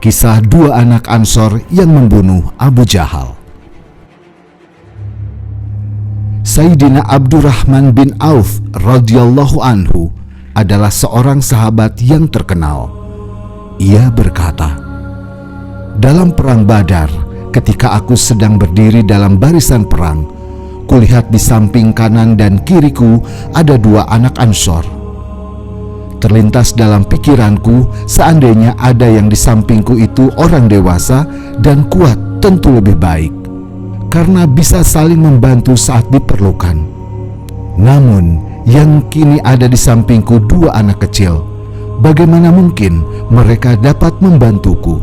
Kisah dua anak Ansor yang membunuh Abu Jahal. Sayyidina Abdurrahman bin Auf radhiyallahu anhu adalah seorang sahabat yang terkenal. Ia berkata, "Dalam perang Badar, ketika aku sedang berdiri dalam barisan perang, kulihat di samping kanan dan kiriku ada dua anak Ansor. Terlintas dalam pikiranku, seandainya ada yang di sampingku itu orang dewasa dan kuat, tentu lebih baik, karena bisa saling membantu saat diperlukan. Namun, yang kini ada di sampingku dua anak kecil. Bagaimana mungkin mereka dapat membantuku?"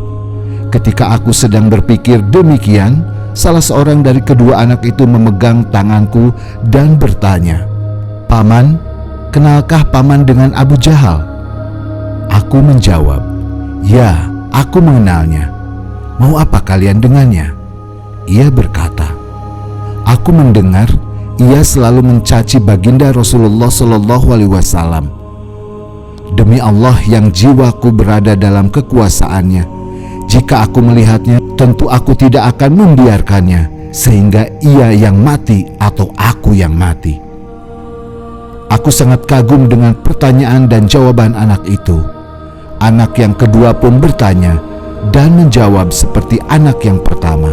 Ketika aku sedang berpikir demikian, salah seorang dari kedua anak itu memegang tanganku dan bertanya, "Paman, kenalkah paman dengan Abu Jahal?" Aku menjawab, "Ya, aku mengenalnya. Mau apa kalian dengannya?" Ia berkata, "Aku mendengar ia selalu mencaci baginda Rasulullah SAW. Demi Allah yang jiwaku berada dalam kekuasaannya, jika aku melihatnya, tentu aku tidak akan membiarkannya, sehingga ia yang mati atau aku yang mati." Aku sangat kagum dengan pertanyaan dan jawaban anak itu. Anak yang kedua pun bertanya dan menjawab seperti anak yang pertama.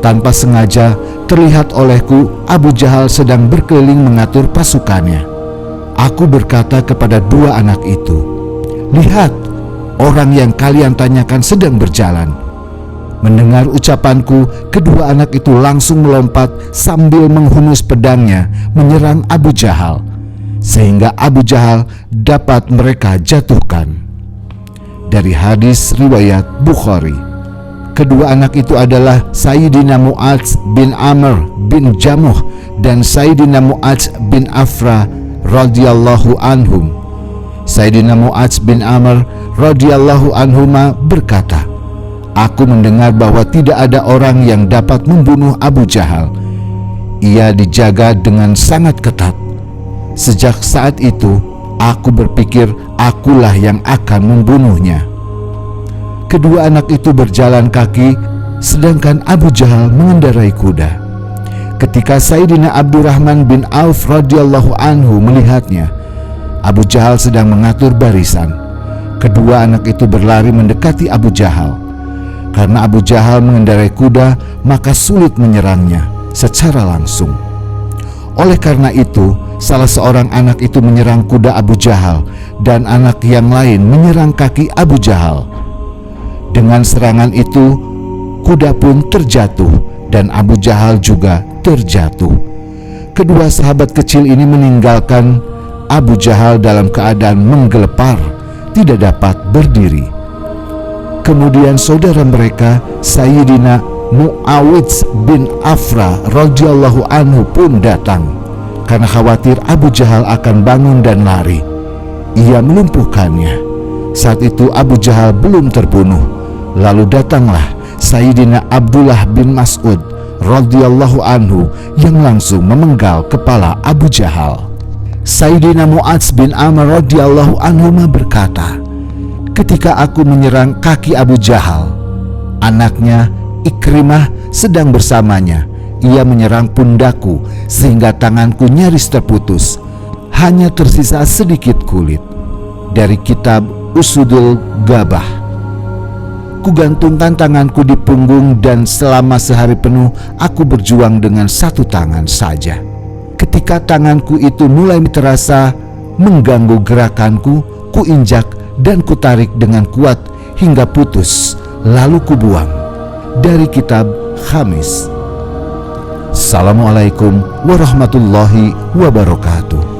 Tanpa sengaja terlihat olehku Abu Jahal sedang berkeliling mengatur pasukannya. Aku berkata kepada dua anak itu, "Lihat, orang yang kalian tanyakan sedang berjalan." Mendengar ucapanku, kedua anak itu langsung melompat sambil menghunus pedangnya menyerang Abu Jahal, sehingga Abu Jahal dapat mereka jatuhkan. Dari hadis riwayat Bukhari. Kedua anak itu adalah Sayyidina Mu'adz bin Amr bin Jamuh dan Sayyidina Mu'adz bin Afra radhiyallahu anhum. Sayyidina Mu'adz bin Amr radhiyallahu anhuma berkata, "Aku mendengar bahwa tidak ada orang yang dapat membunuh Abu Jahal. Ia dijaga dengan sangat ketat. Sejak saat itu, aku berpikir akulah yang akan membunuhnya." Kedua anak itu berjalan kaki, sedangkan Abu Jahal mengendarai kuda. Ketika Sayyidina Abdurrahman bin Auf radhiyallahu anhu melihatnya, Abu Jahal sedang mengatur barisan. Kedua anak itu berlari mendekati Abu Jahal. Karena Abu Jahal mengendarai kuda, maka sulit menyerangnya secara langsung. Oleh karena itu, salah seorang anak itu menyerang kuda Abu Jahal dan anak yang lain menyerang kaki Abu Jahal. Dengan serangan itu, kuda pun terjatuh dan Abu Jahal juga terjatuh. Kedua sahabat kecil ini meninggalkan Abu Jahal dalam keadaan menggelepar, tidak dapat berdiri. Kemudian saudara mereka, Sayyidina Mu'awidz bin Afra radhiyallahu anhu pun datang. Karena khawatir Abu Jahal akan bangun dan lari, ia melumpuhkannya. Saat itu Abu Jahal belum terbunuh. Lalu datanglah Sayyidina Abdullah bin Mas'ud radhiyallahu anhu yang langsung memenggal kepala Abu Jahal. Sayyidina Mu'adz bin Amr radhiyallahu anhu berkata, "Ketika aku menyerang kaki Abu Jahal, anaknya Ikrimah sedang bersamanya. Ia menyerang pundakku sehingga tanganku nyaris terputus. Hanya tersisa sedikit kulit." Dari kitab Usudul Gabah. Kugantungkan tanganku di punggung dan selama sehari penuh aku berjuang dengan satu tangan saja. Ketika tanganku itu mulai terasa mengganggu gerakanku, kuinjak dan kutarik dengan kuat hingga putus, lalu kubuang. Dari kitab Khamis. Assalamualaikum warahmatullahi wabarakatuh.